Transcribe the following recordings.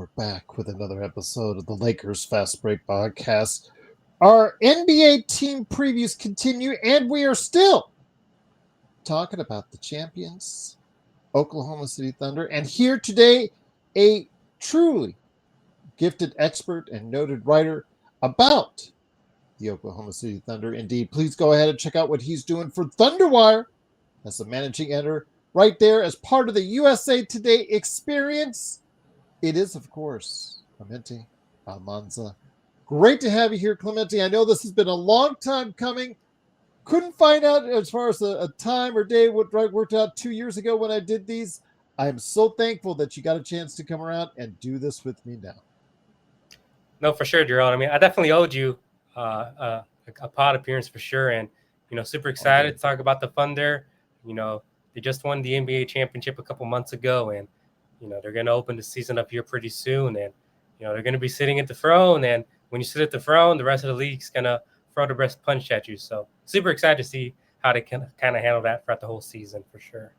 we're back with another episode of the Lakers Fast Break Podcast. Our NBA team previews continue, and we are still talking about the champions, Oklahoma City Thunder. And here today, a truly gifted expert and noted writer about the Oklahoma City Thunder. Indeed, please go ahead and check out what he's doing for Thunder Wire as the managing editor right there as part of the USA Today experience. It is, of course, Clemente Almanza. Great to have you here, Clemente. I know this has been a long time coming. Couldn't find out as far as a time or day what worked out 2 years ago when I did these. I'm so thankful that you got a chance to come around and do this with me now. No, for sure, Jerome. I mean, I definitely owed you a pod appearance for sure. And, super excited to talk about the Thunder. They just won the NBA championship a couple months ago, and they're going to open the season up here pretty soon. And, they're going to be sitting at the throne. And when you sit at the throne, the rest of the league's going to throw the best punch at you. So super excited to see how they can kind of handle that throughout the whole season for sure.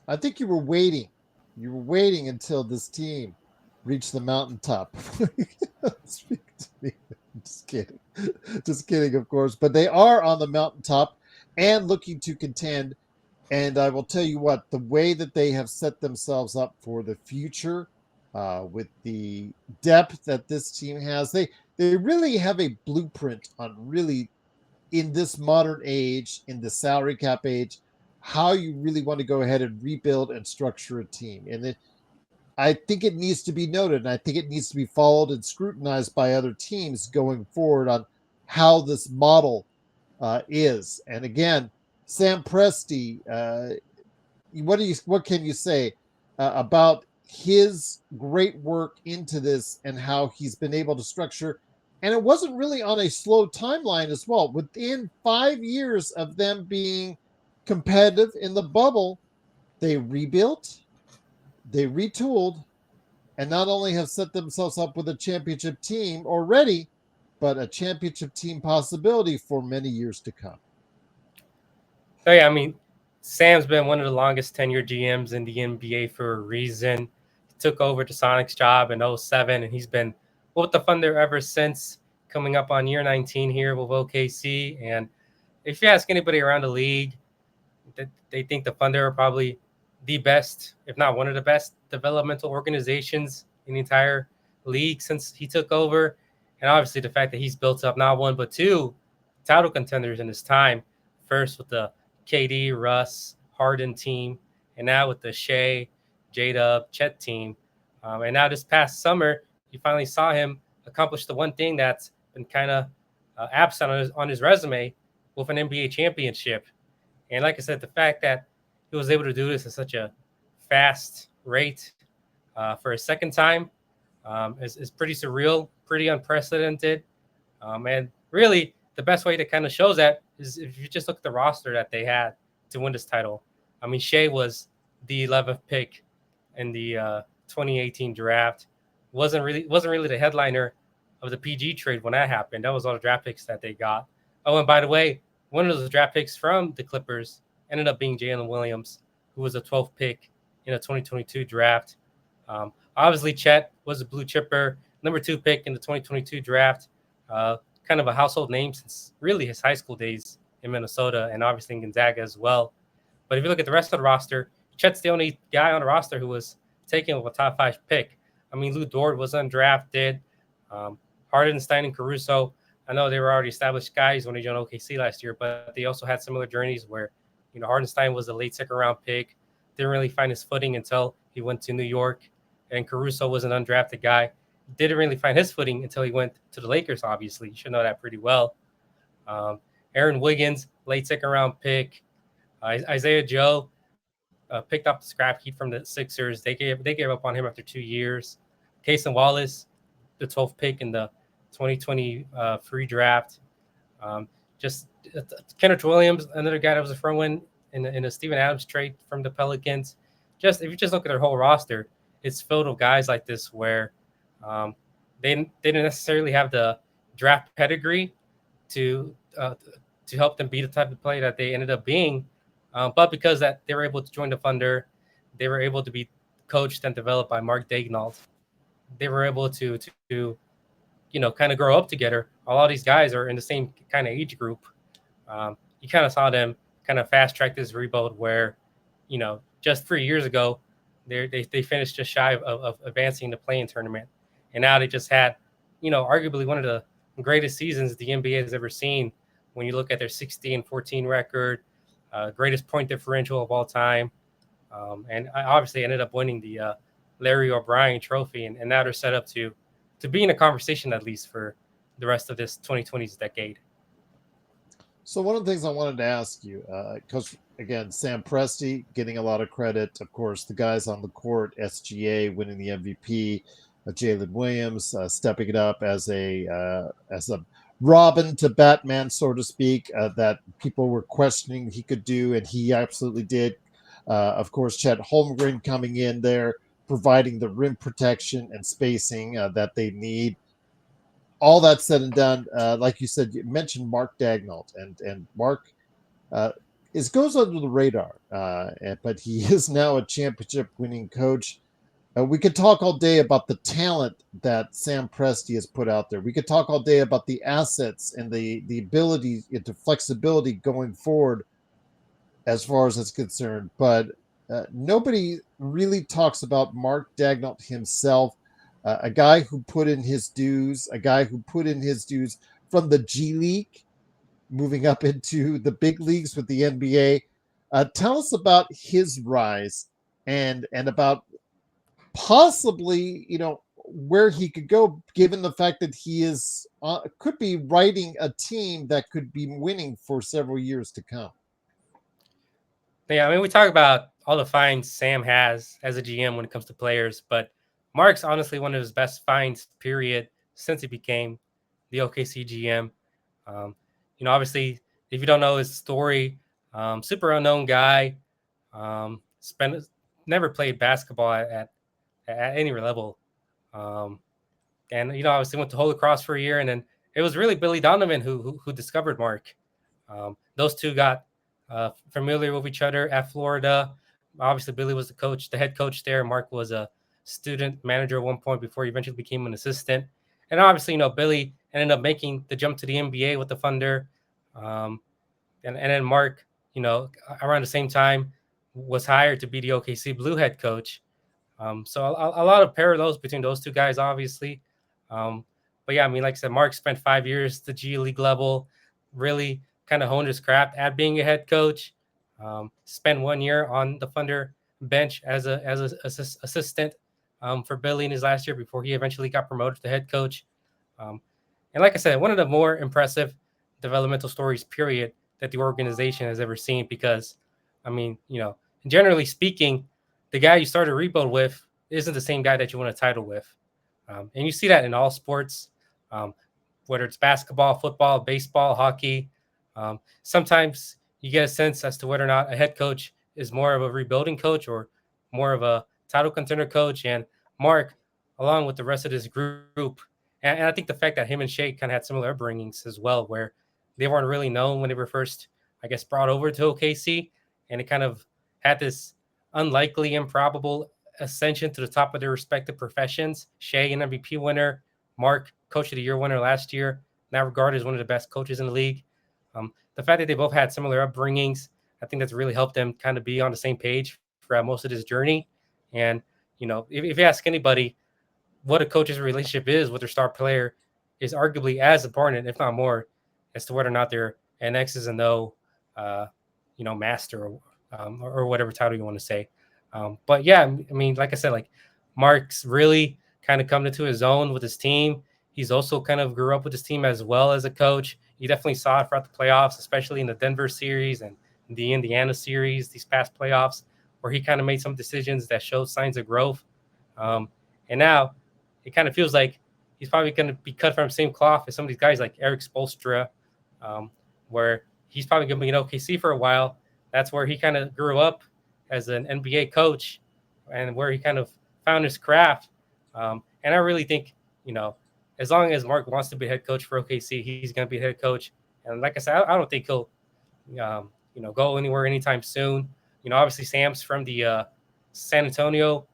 I think you were waiting. You were waiting until this team reached the mountaintop. Speak to me. Just kidding. Just kidding, of course. But they are on the mountaintop and looking to contend. And I will tell you what, the way that they have set themselves up for the future with the depth that this team has, they really have a blueprint on really in this modern age, in the salary cap age, how you really want to go ahead and rebuild and structure a team. And I think it needs to be noted, and I think it needs to be followed and scrutinized by other teams going forward on how this model is. And again, Sam Presti, what can you say about his great work into this and how he's been able to structure? And it wasn't really on a slow timeline as well. Within 5 years of them being competitive in the bubble, they rebuilt, they retooled, and not only have set themselves up with a championship team already, but a championship team possibility for many years to come. So, yeah, I mean, Sam's been one of the longest tenure GMs in the NBA for a reason. He took over the Sonics job in 2007, and he's been with the Thunder ever since, coming up on year 19 here with OKC. And if you ask anybody around the league, they think the Thunder are probably the best, if not one of the best, developmental organizations in the entire league since he took over. And obviously the fact that he's built up not one but two title contenders in his time, first with the KD, Russ, Harden team, and now with the Shea, J-Dub, Chet team. And now this past summer, you finally saw him accomplish the one thing that's been kind of absent on his resume with an NBA championship. And like I said, the fact that he was able to do this at such a fast rate for a second time is pretty surreal, pretty unprecedented. And really, the best way to kind of show that is if you just look at the roster that they had to win this title. I mean, Shea was the 11th pick in the 2018 draft. Wasn't really the headliner of the PG trade when that happened. That was all the draft picks that they got. Oh, and by the way, one of those draft picks from the Clippers ended up being Jalen Williams, who was a 12th pick in the 2022 draft. Obviously, Chet was a blue chipper, number 2 pick in the 2022 draft. Kind of a household name since really his high school days in Minnesota and obviously in Gonzaga as well. But if you look at the rest of the roster, Chet's the only guy on the roster who was taken with a top 5 pick. I mean, Lou Dort was undrafted. Hardenstein and Caruso, I know they were already established guys when they joined OKC last year, but they also had similar journeys where, Hardenstein was a late second-round pick, didn't really find his footing until he went to New York, and Caruso was an undrafted guy. Didn't really find his footing until he went to the Lakers, obviously. You should know that pretty well. Aaron Wiggins, late second-round pick. Isaiah Joe picked up the scrap heap from the Sixers. They gave up on him after 2 years. Cason Wallace, the 12th pick in the 2020 free draft. Kenneth Williams, another guy that was a throw-in in a Steven Adams trade from the Pelicans. If you just look at their whole roster, it's filled with guys like this where they didn't necessarily have the draft pedigree to help them be the type of player that they ended up being. But because that they were able to join the Thunder, they were able to be coached and developed by Mark Daignault. they were able to kind of grow up together. A lot of these guys are in the same kind of age group. You kind of saw them kind of fast track this rebuild where, just 3 years ago, they finished just shy of advancing the play-in tournament, and now they just had, arguably one of the greatest seasons the NBA has ever seen. When you look at their 16-14 record, greatest point differential of all time, and I obviously ended up winning the Larry O'Brien Trophy, and now they're set up to be in a conversation at least for the rest of this 2020s decade. So one of the things I wanted to ask you, because again, Sam Presti getting a lot of credit, of course, the guys on the court, SGA winning the MVP, Jalen Williams stepping it up as a Robin to Batman, so to speak, that people were questioning he could do, and he absolutely did. Of course, Chet Holmgren coming in there, providing the rim protection and spacing that they need. All that said and done, like you said, you mentioned Mark Dagnall, and Mark uh, goes under the radar, but he is now a championship-winning coach. We could talk all day about the talent that Sam Presti has put out there. We could talk all day about the assets and the ability into flexibility going forward, as far as it's concerned. But nobody really talks about Mark Dagnall himself, a guy who put in his dues, from the G League, moving up into the big leagues with the NBA. Tell us about his rise and about possibly, where he could go, given the fact that he is could be writing a team that could be winning for several years to come. Yeah, I mean, we talk about all the finds Sam has as a GM when it comes to players, but Mark's honestly one of his best finds, period, since he became the OKC GM. Um, obviously, if you don't know his story, super unknown guy, spent never played basketball at any level, um, and obviously went to Holy Cross for a year, and then it was really Billy Donovan who discovered Mark. Those two got familiar with each other at Florida. Obviously, Billy was the head coach there. Mark was a student manager at one point before he eventually became an assistant. And obviously, Billy ended up making the jump to the NBA with the Thunder. Um, and then Mark, around the same time, was hired to be the OKC Blue head coach. So a lot of parallels between those two guys, obviously. But yeah, I mean, like I said, Mark spent 5 years at the G League level, really kind of honed his craft at being a head coach. Spent 1 year on the Thunder bench as a assistant for Billy in his last year before he eventually got promoted to head coach. Um, and like I said, one of the more impressive developmental stories, period, that the organization has ever seen. Because, I mean, generally speaking, the guy you start a rebuild with isn't the same guy that you win a title with. And you see that in all sports, um, whether it's basketball, football, baseball, hockey. Sometimes you get a sense as to whether or not a head coach is more of a rebuilding coach or more of a title contender coach. And Mark, along with the rest of this group, and I think the fact that him and Shea kind of had similar upbringings as well, where they weren't really known when they were first, I guess, brought over to OKC, and it kind of had this unlikely, improbable ascension to the top of their respective professions. Shea, an MVP winner, Mark, Coach of the Year winner last year, now regarded as one of the best coaches in the league. The fact that they both had similar upbringings, I think that's really helped them kind of be on the same page throughout most of this journey. And, if you ask anybody what a coach's relationship is with their star player, is arguably as important, if not more, as to whether or not they're an X's and O, uh, master or whatever title you want to say. But yeah, I mean, like I said, like Mark's really kind of come into his own with his team. He's also kind of grew up with his team as well as a coach. You definitely saw it throughout the playoffs, especially in the Denver series and the Indiana series, these past playoffs, where he kind of made some decisions that showed signs of growth. And now it kind of feels like he's probably going to be cut from the same cloth as some of these guys like Eric Spoelstra, where he's probably going to be in OKC for a while. That's where he kind of grew up as an NBA coach and where he kind of found his craft. And I really think, as long as Mark wants to be head coach for OKC, he's going to be head coach. And like I said, I don't think he'll, go anywhere anytime soon. Obviously Sam's from the San Antonio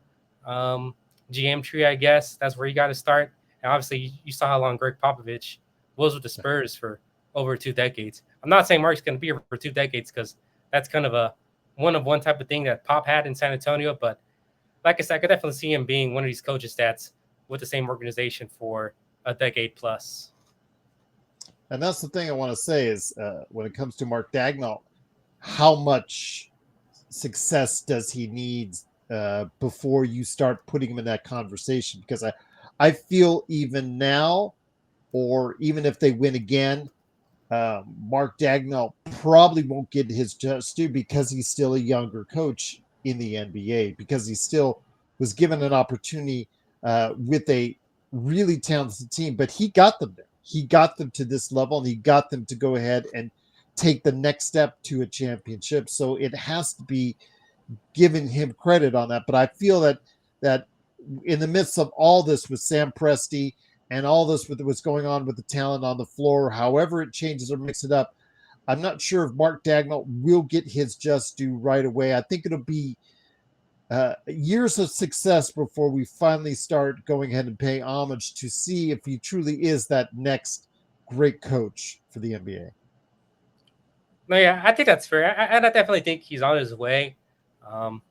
GM tree, I guess. That's where you got to start. And obviously, you saw how long Greg Popovich was with the Spurs for over 2 decades. I'm not saying Mark's going to be here for 2 decades because that's kind of a one-of-one type of thing that Pop had in San Antonio. But like I said, I could definitely see him being one of these coaches that's with the same organization for a decade plus. And that's the thing I want to say is when it comes to Mark Dagnall, how much success does he need before you start putting him in that conversation? Because I feel even now, or even if they win again, Mark Dagnall probably won't get his just due because he's still a younger coach in the NBA, because he still was given an opportunity with a really talented team, but he got them there. He got them to this level, and he got them to go ahead and take the next step to a championship. So it has to be given him credit on that. But I feel that in the midst of all this with Sam Presti and all this with what's going on with the talent on the floor, however it changes or mix it up, I'm not sure if Mark Dagnall will get his just due right away. I think it'll be years of success before we finally start going ahead and paying homage to see if he truly is that next great coach for the NBA. No, yeah, I think that's fair. And I definitely think he's on his way to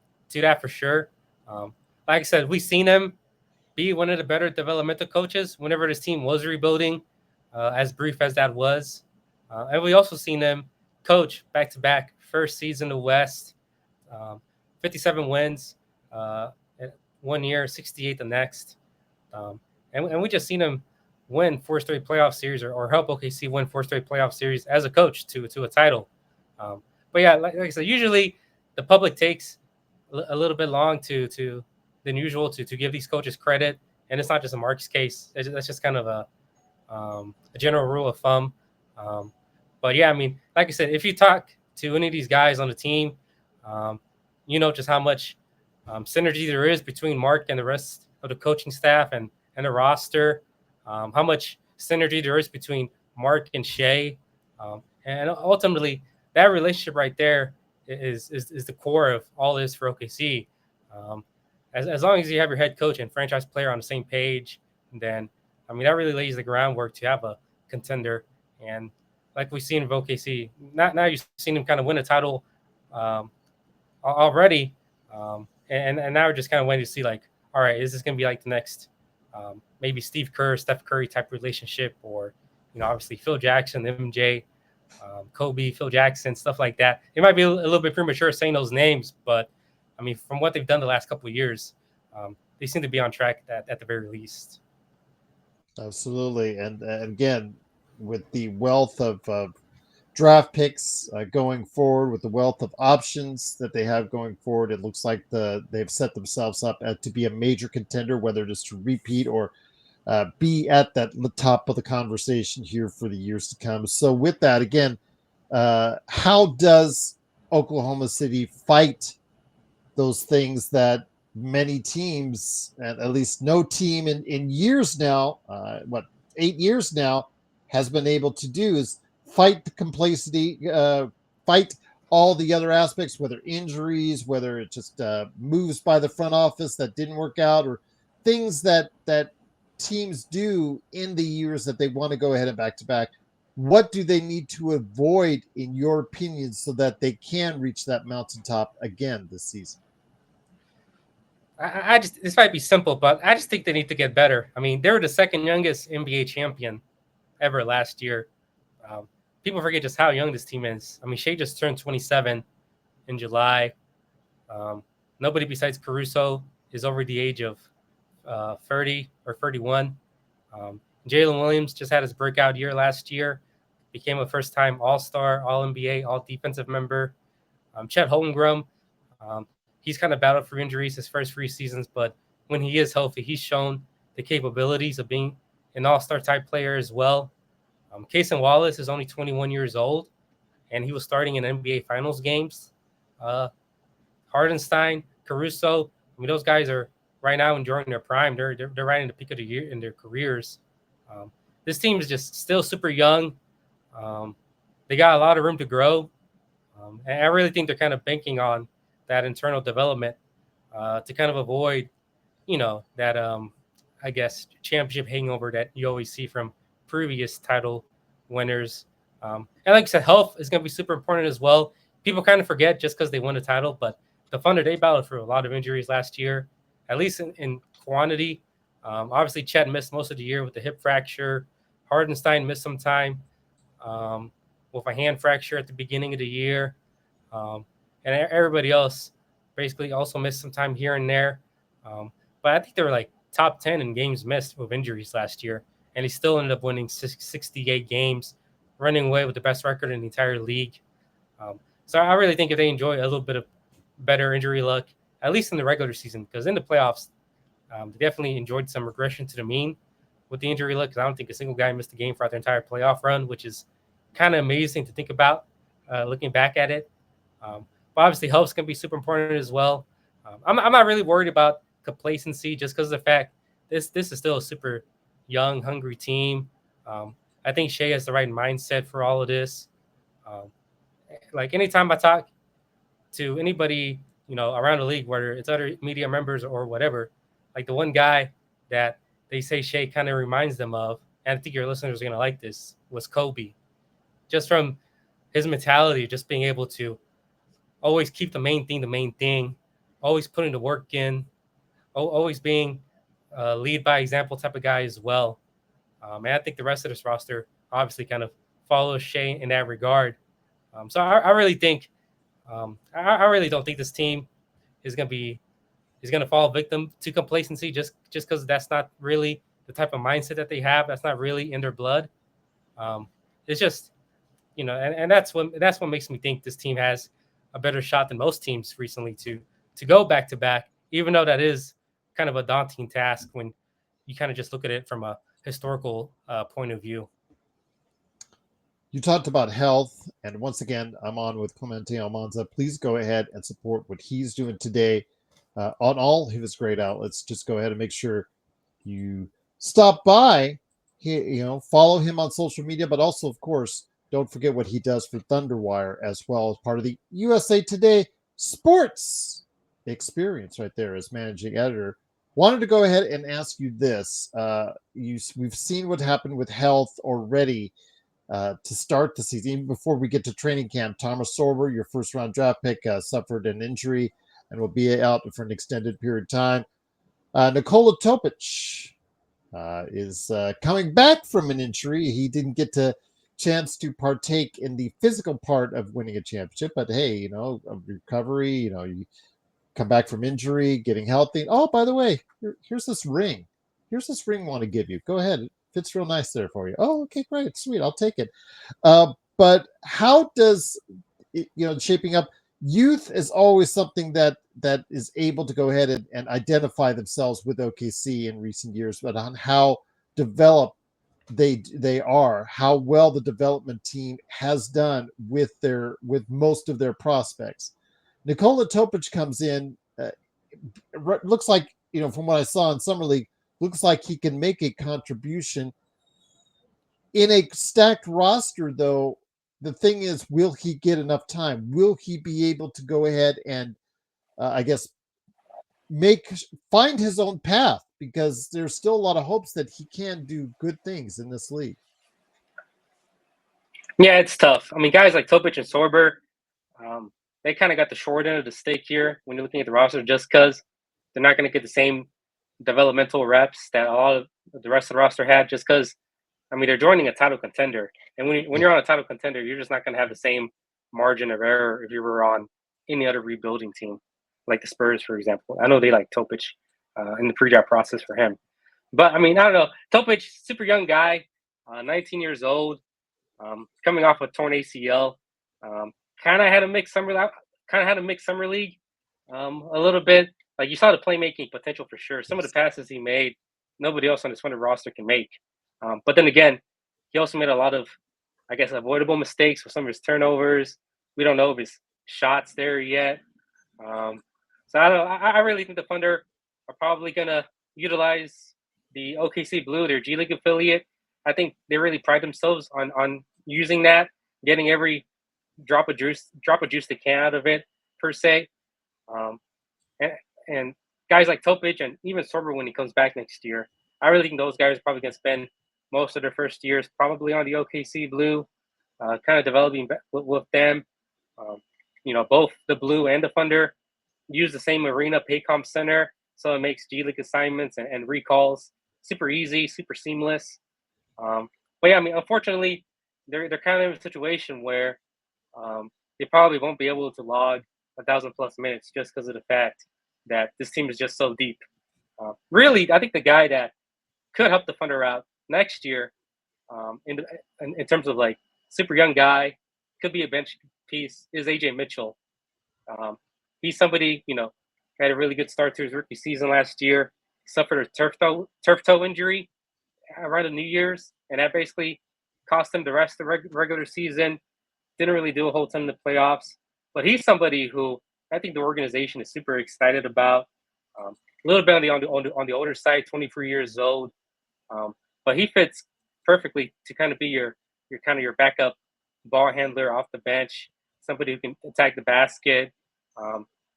that for sure. Like I said, we've seen him be one of the better developmental coaches whenever this team was rebuilding, as brief as that was. And we also seen him coach back-to-back first season in the West, 57 wins 1 year, 68 the next. And we just seen him win 4 straight playoff series or help OKC win 4 straight playoff series as a coach to a title. But yeah, like I said, usually the public takes a little bit long than usual to give these coaches credit, and it's not just a Mark's case. That's just kind of a general rule of thumb. But yeah, I mean, like I said, if you talk to any of these guys on the team, you know just how much synergy there is between Mark and the rest of the coaching staff and the roster. How much synergy there is between Mark and Shea, and ultimately that relationship right there is the core of all this for OKC. As long as you have your head coach and franchise player on the same page, then I mean that really lays the groundwork to have a contender. And like we've seen with OKC, now you've seen him kind of win a title already, and now we're just kind of waiting to see like, all right, is this going to be like the next maybe Steve Kerr, Steph Curry type relationship, or obviously Phil Jackson, MJ, Kobe, Phil Jackson, stuff like that. It might be a little bit premature saying those names, but I mean, from what they've done the last couple of years, they seem to be on track at the very least. Absolutely. And again, with the wealth of draft picks going forward, with the wealth of options that they have going forward, it looks like they've set themselves up to be a major contender, whether it is to repeat or be at that top of the conversation here for the years to come. So with that, again, how does Oklahoma City fight those things that many teams, and at least no team in years now, 8 years now, has been able to do, is fight the complacency, fight all the other aspects, whether injuries, whether it just moves by the front office that didn't work out, or things that teams do in the years that they want to go ahead and back to back. What do they need to avoid, in your opinion, so that they can reach that mountaintop again this season? I just, this might be simple, but I just think they need to get better. I mean, they were the second youngest NBA champion ever last year. People forget just how young this team is. I mean, Shea just turned 27 in July. Nobody besides Caruso is over the age of 30 or 31. Jalen Williams just had his breakout year last year, became a first-time All-Star, All-NBA, All-Defensive member. Chet Holmgren, he's kind of battled for injuries his first 3 seasons, but when he is healthy, he's shown the capabilities of being an all-star type player as well. Cason Wallace is only 21 years old, and he was starting in NBA Finals games. Hardenstein, Caruso, I mean, those guys are right now enjoying their prime. They're right in the peak of the year in their careers. This team is just still super young. They got a lot of room to grow. And I really think they're kind of banking on that internal development to kind of avoid that I guess championship hangover that you always see from previous title winners. And like I said, health is going to be super important as well. People kind of forget just because they won a title, but the Thunder, they battled through a lot of injuries last year, at least in quantity. Obviously, Chet missed most of the year with the hip fracture. Hardenstein missed some time um, with a hand fracture at the beginning of the year. Um, and everybody else basically also missed some time here and there. Um, but I think they were like top 10 in games missed with injuries last year. And he still ended up winning 68 games, running away with the best record in the entire league. So I really think if they enjoy a little bit of better injury luck, at least in the regular season, because in the playoffs, they definitely enjoyed some regression to the mean with the injury luck. Because I don't think a single guy missed a game throughout their entire playoff run, which is kind of amazing to think about looking back at it. But obviously, health's going to be super important as well. I'm not really worried about complacency just because of the fact this is still a super young, hungry team. I think Shea has the right mindset for all of this. Um, like anytime I talk to anybody, around the league, whether it's other media members or whatever, like the one guy that they say Shea kind of reminds them of, and I think your listeners are going to like this, was Kobe. Just from his mentality, just being able to always keep the main thing, always putting the work in, always being a lead by example type of guy as well. And I think the rest of this roster obviously kind of follows Shea in that regard. So I really think, I really don't think this team is going to be is going to fall victim to complacency just because that's not really the type of mindset that they have. That's not really in their blood. It's just and that's what makes me think this team has a better shot than most teams recently to go back to back, even though that is kind of a daunting task when you kind of just look at it from a historical point of view. You talked about health, and once again, I'm on with Clemente Almanza. Please go ahead and support what he's doing today on all of his great outlets. Just go ahead and make sure you stop by. Follow him on social media, but also, of course, don't forget what he does for Thunder Wire as well as part of the USA Today Sports Experience. Right there as managing editor. Wanted to go ahead and ask you this: we've seen what happened with health already to start the season, even before we get to training camp. Thomas Sorber, your first round draft pick, suffered an injury and will be out for an extended period of time. Nikola Topic is coming back from an injury. He didn't get a chance to partake in the physical part of winning a championship, but hey, recovery, you come back from injury, getting healthy. Oh, by the way, here's this ring. Here's this ring I want to give you. Go ahead. It fits real nice there for you. Oh, okay, great. Sweet. I'll take it. But how does shaping up? Youth is always something that is able to go ahead and identify themselves with OKC in recent years, but on how developed they are, how well the development team has done with most of their prospects. Nikola Topic comes in, looks like, from what I saw in summer league, looks like he can make a contribution in a stacked roster. Though the thing is, will he get enough time? Will he be able to go ahead and I guess find his own path? Because there's still a lot of hopes that he can do good things in this league. Yeah, it's tough. I mean, guys like Topic and Sorber, they kind of got the short end of the stick here when you're looking at the roster, just because they're not going to get the same developmental reps that a lot of the rest of the roster had, just because, I mean, they're joining a title contender. And when you're on a title contender, you're just not going to have the same margin of error if you were on any other rebuilding team, like the Spurs, for example. I know they like Topic in the pre-draft process for him. But, I mean, I don't know. Topic, super young guy, 19 years old, coming off a torn ACL. Kind of had a mixed summer league a little bit. Like, you saw the playmaking potential for sure. Some of the passes he made, nobody else on this Thunder roster can make. But then again, he also made a lot of, I guess, avoidable mistakes with some of his turnovers. We don't know if his shot's there yet. So I don't know. I really think the Thunder are probably gonna utilize the OKC Blue, their G League affiliate. I think they really pride themselves on using that, getting every drop of juice they can out of it, per se. And guys like Topic and even Sorber when he comes back next year, I really think those guys are probably going to spend most of their first years probably on the OKC Blue, kind of developing with them. Both the Blue and the Thunder use the same arena, Paycom Center, so it makes G League assignments and recalls super easy, super seamless. But yeah, I mean, unfortunately, they're kind of in a situation where they probably won't be able to log 1,000+ minutes just because of the fact that this team is just so deep. Really, I think the guy that could help the Thunder out next year, in terms of like super young guy, could be a bench piece, is AJ Mitchell. He's somebody, had a really good start to his rookie season last year. Suffered a turf toe injury around the New Year's, and that basically cost him the rest of the regular season. Didn't really do a whole ton in the playoffs, but he's somebody who I think the organization is super excited about. A little bit on the older side, 24 years old, but he fits perfectly to kind of be your backup ball handler off the bench, somebody who can attack the basket,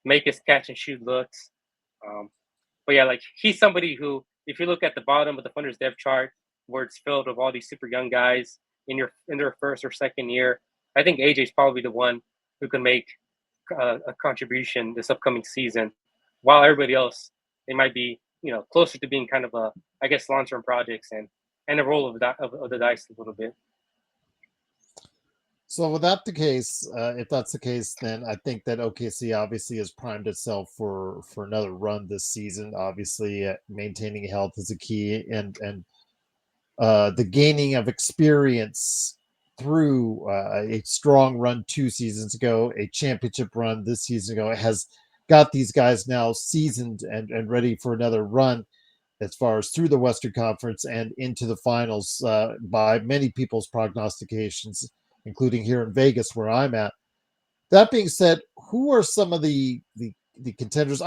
make his catch and shoot looks. But yeah, like he's somebody who, if you look at the bottom of the Thunder's depth chart, where it's filled with all these super young guys in their first or second year, I think AJ is probably the one who can make a contribution this upcoming season. While everybody else, they might be closer to being kind of a, I guess, long-term projects and a roll of the dice a little bit. So with that the case, if that's the case, then I think that OKC obviously has primed itself for another run this season. Obviously, maintaining health is a key, and the gaining of experience through a strong run 2 seasons ago, a championship run this season ago, has got these guys now seasoned and ready for another run as far as through the Western Conference and into the finals by many people's prognostications, including here in Vegas where I'm at. That being said, who are some of the contenders?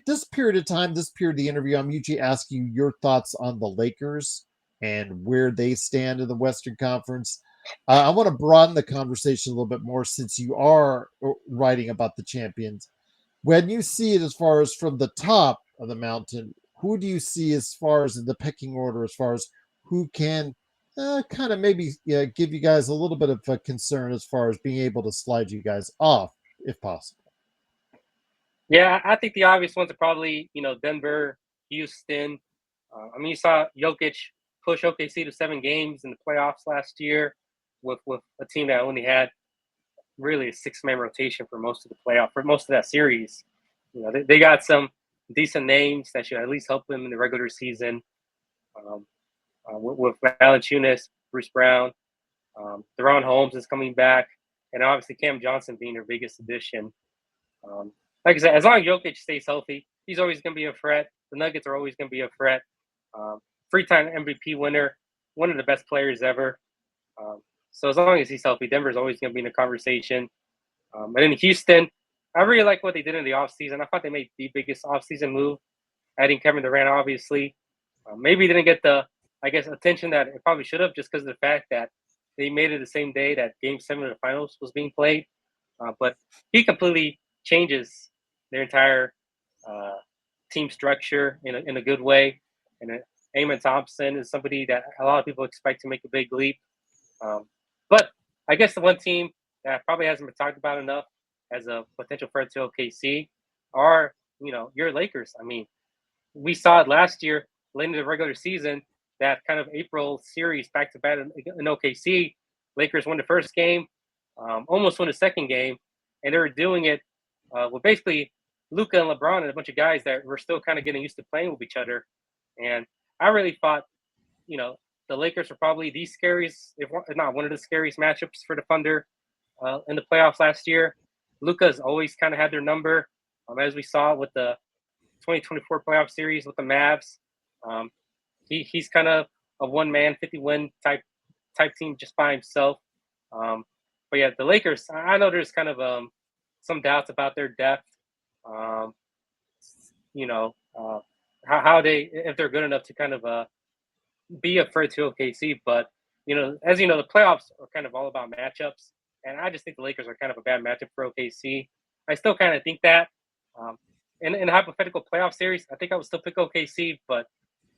This period of time, this period of the interview, I'm usually asking you your thoughts on the Lakers and where they stand in the Western Conference. I want to broaden the conversation a little bit more since you are writing about the champions. When you see it as far as from the top of the mountain, who do you see as far as in the pecking order, as far as who can kind of maybe give you guys a little bit of a concern as far as being able to slide you guys off, if possible? Yeah, I think the obvious ones are probably, Denver, Houston. I mean, you saw Jokic push OKC to 7 games in the playoffs last year with a team that only had really a 6-man rotation for most of the playoff, for most of that series. They got some decent names that should at least help them in the regular season. With Valanciunas, Bruce Brown, Deron Holmes is coming back, and obviously Cam Johnson being their biggest addition. Like I said, as long as Jokic stays healthy, he's always going to be a threat. The Nuggets are always going to be a threat. 3-time MVP winner, one of the best players ever. So as long as he's healthy, Denver's always going to be in the conversation. And in Houston, I really like what they did in the offseason. I thought they made the biggest offseason move, adding Kevin Durant, obviously. Maybe didn't get the, I guess, attention that it probably should have, just because of the fact that they made it the same day that Game 7 of the Finals was being played. But he completely changes their entire team structure in a good way. And Eamon Thompson is somebody that a lot of people expect to make a big leap. But I guess the one team that probably hasn't been talked about enough as a potential threat to OKC are, your Lakers. I mean, we saw it last year, late in the regular season, that kind of April series back-to-back in OKC. Lakers won the first game, almost won the second game, and they were doing it with basically Luka and LeBron and a bunch of guys that were still kind of getting used to playing with each other. And I really thought, the Lakers were probably the scariest, if not one of the scariest matchups for the Thunder in the playoffs last year. Luka's always kind of had their number, as we saw with the 2024 playoff series with the Mavs. He's kind of a one-man, 50-win type team just by himself. But yeah, the Lakers, I know there's kind of some doubts about their depth. How they, if they're good enough to kind of be a threat to OKC. But, as you know, the playoffs are kind of all about matchups. And I just think the Lakers are kind of a bad matchup for OKC. I still kind of think that. in a hypothetical playoff series, I think I would still pick OKC, but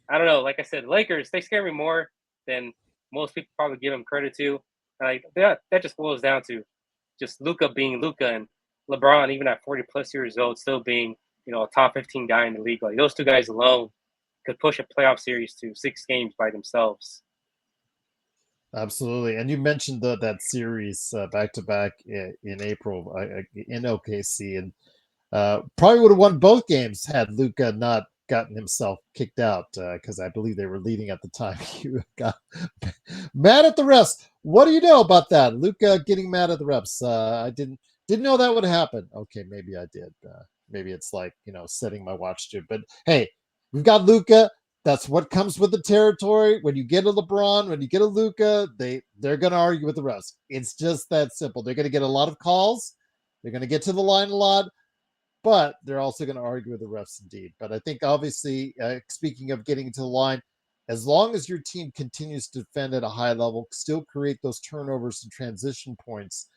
I don't know. Like I said, Lakers, they scare me more than most people probably give them credit to. Like that just boils down to just Luka being Luka and LeBron, even at 40 plus years old, still being, a top 15 guy in the league. Like those two guys alone could push a playoff series to 6 games by themselves. Absolutely. And you mentioned that series back to back in April in OKC, and probably would have won both games had Luka not gotten himself kicked out, because I believe they were leading at the time. He got mad at the refs. What do you know about that? Luka getting mad at the refs. I didn't know that would happen. Okay, maybe I did. Maybe it's like, setting my watch to. But hey, we've got Luka. That's what comes with the territory. When you get a LeBron, when you get a Luka, they're going to argue with the refs. It's just that simple. They're going to get a lot of calls. They're going to get to the line a lot, but they're also going to argue with the refs indeed. But I think obviously, speaking of getting to the line, as long as your team continues to defend at a high level, still create those turnovers and transition points,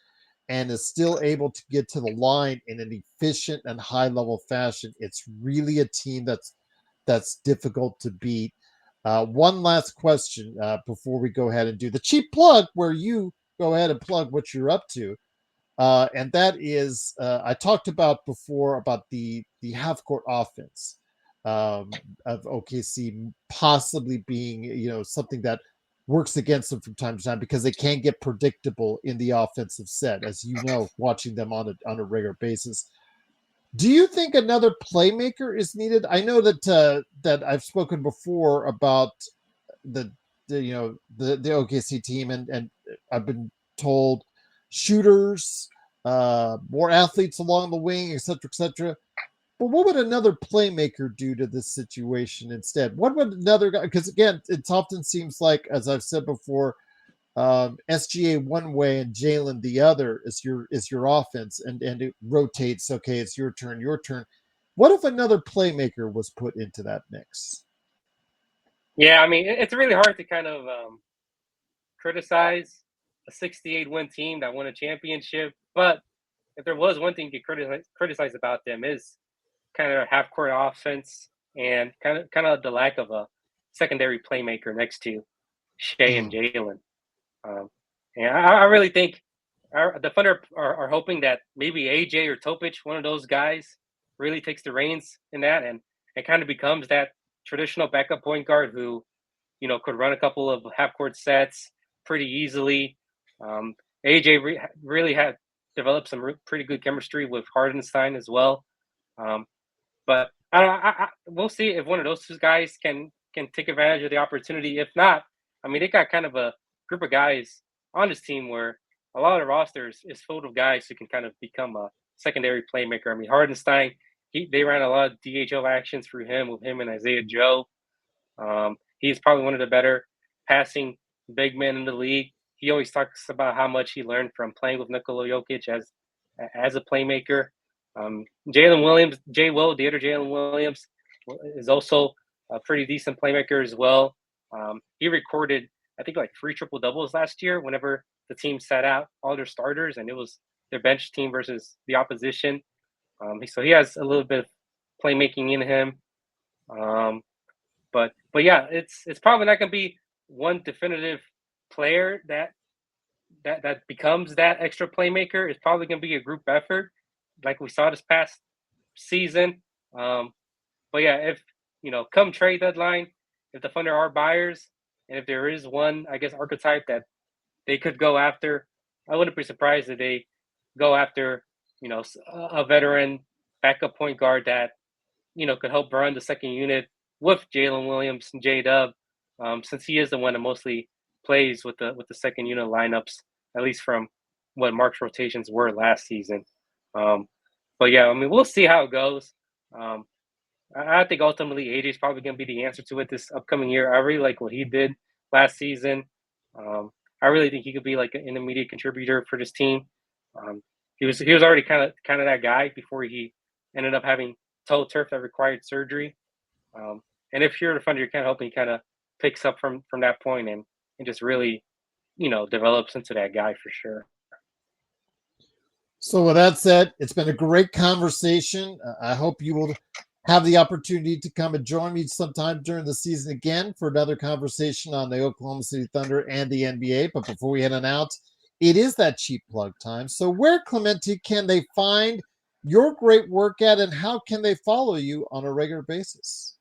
and is still able to get to the line in an efficient and high level fashion, it's really a team that's difficult to beat. One last question before we go ahead and do the cheap plug, where you go ahead and plug what you're up to. And that is, I talked about before about the half court offense of OKC possibly being, something that works against them from time to time because they can't get predictable in the offensive set, as you know, watching them on a regular basis. Do you think another playmaker is needed? I know that I've spoken before about the OKC team, and I've been told shooters, more athletes along the wing, etc., etc. But what would another playmaker do to this situation instead? What would another guy? Because again, it often seems like, as I've said before, SGA one way and Jalen the other is your offense, and it rotates. Okay, it's your turn, your turn. What if another playmaker was put into that mix? Yeah, I mean, it's really hard to kind of criticize a 68 win team that won a championship. But if there was one thing to criticize about them is kind of half court offense and kind of the lack of a secondary playmaker next to Shea and Mm. Jalen. Um, and I really think the Thunder are hoping that maybe AJ or Topic, one of those guys, really takes the reins in that and kind of becomes that traditional backup point guard who, could run a couple of half court sets pretty easily. Um, AJ really had developed some pretty good chemistry with Hardenstein as well. Um, but I don't know, we'll see if one of those two guys can take advantage of the opportunity. If not, I mean, they got kind of a group of guys on this team where a lot of the rosters is full of guys who can kind of become a secondary playmaker. I mean, Hardenstein, they ran a lot of DHO actions through him with him and Isaiah Joe. He's probably one of the better passing big men in the league. He always talks about how much he learned from playing with Nikola Jokic as a playmaker. Jalen Williams, the other Jalen Williams, is also a pretty decent playmaker as well. He recorded, I think, like 3 triple doubles last year whenever the team sat out all their starters, and it was their bench team versus the opposition. So he has a little bit of playmaking in him. But yeah, it's probably not going to be one definitive player that becomes that extra playmaker. It's probably going to be a group effort, like we saw this past season. But yeah, if come trade deadline, if the Thunder are buyers, and if there is one, I guess, archetype that they could go after, I wouldn't be surprised if they go after a veteran backup point guard that could help run the second unit with Jalen Williams and J Dub, since he is the one that mostly plays with the second unit lineups, at least from what Mark's rotations were last season. But yeah, I mean, we'll see how it goes. I think ultimately AJ is probably going to be the answer to it this upcoming year. I really like what he did last season. I really think he could be like an intermediate contributor for this team. He was already kind of that guy before he ended up having toe turf that required surgery. And if you're the Thunder, you're kind of hoping he kind of picks up from that point and just really, develops into that guy for sure. So with that said, it's been a great conversation. I hope you will have the opportunity to come and join me sometime during the season again for another conversation on the Oklahoma City Thunder and the NBA. But before we head on out, it is that cheap plug time. So where, Clemente, can they find your great work at, and how can they follow you on a regular basis?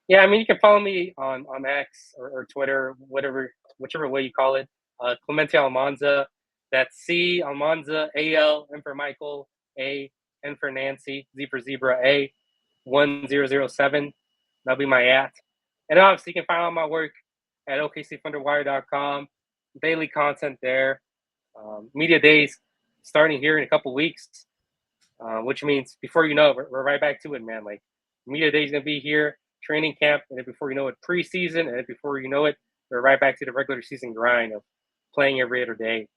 Yeah, I mean, you can follow me on X or Twitter, whichever way you call it. Clemente Almanza. That's C Almanza, AL, M for Michael, A, N for Nancy, Z for Zebra, A, 1007. That'll be my at. And obviously, you can find all my work at OKCThunderWire.com. Daily content there. Media days starting here in a couple weeks, which means before you know it, we're right back to it, man. Like, media days going to be here, training camp, and then before you know it, preseason, and then before you know it, we're right back to the regular season grind of playing every other day.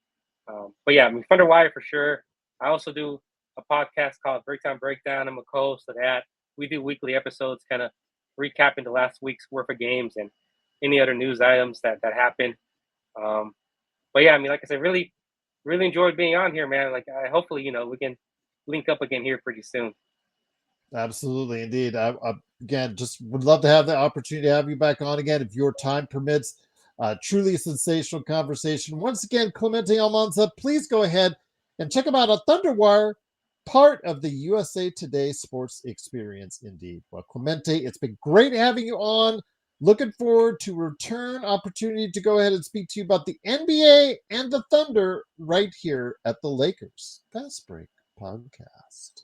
But yeah, I mean, Thunder Wire for sure. I also do a podcast called Breakdown. I'm a co-host of that. We do weekly episodes, kind of recapping the last week's worth of games and any other news items that happen. But yeah, I mean, like I said, really enjoyed being on here, man. Like, hopefully, we can link up again here pretty soon. Absolutely, indeed. I again just would love to have the opportunity to have you back on again if your time permits. Truly a sensational conversation. Once again, Clemente Almanza, please go ahead and check him out on Thunderwire, part of the USA Today sports experience indeed. Well, Clemente, it's been great having you on. Looking forward to return opportunity to go ahead and speak to you about the NBA and the Thunder right here at the Lakers Fast Break Podcast.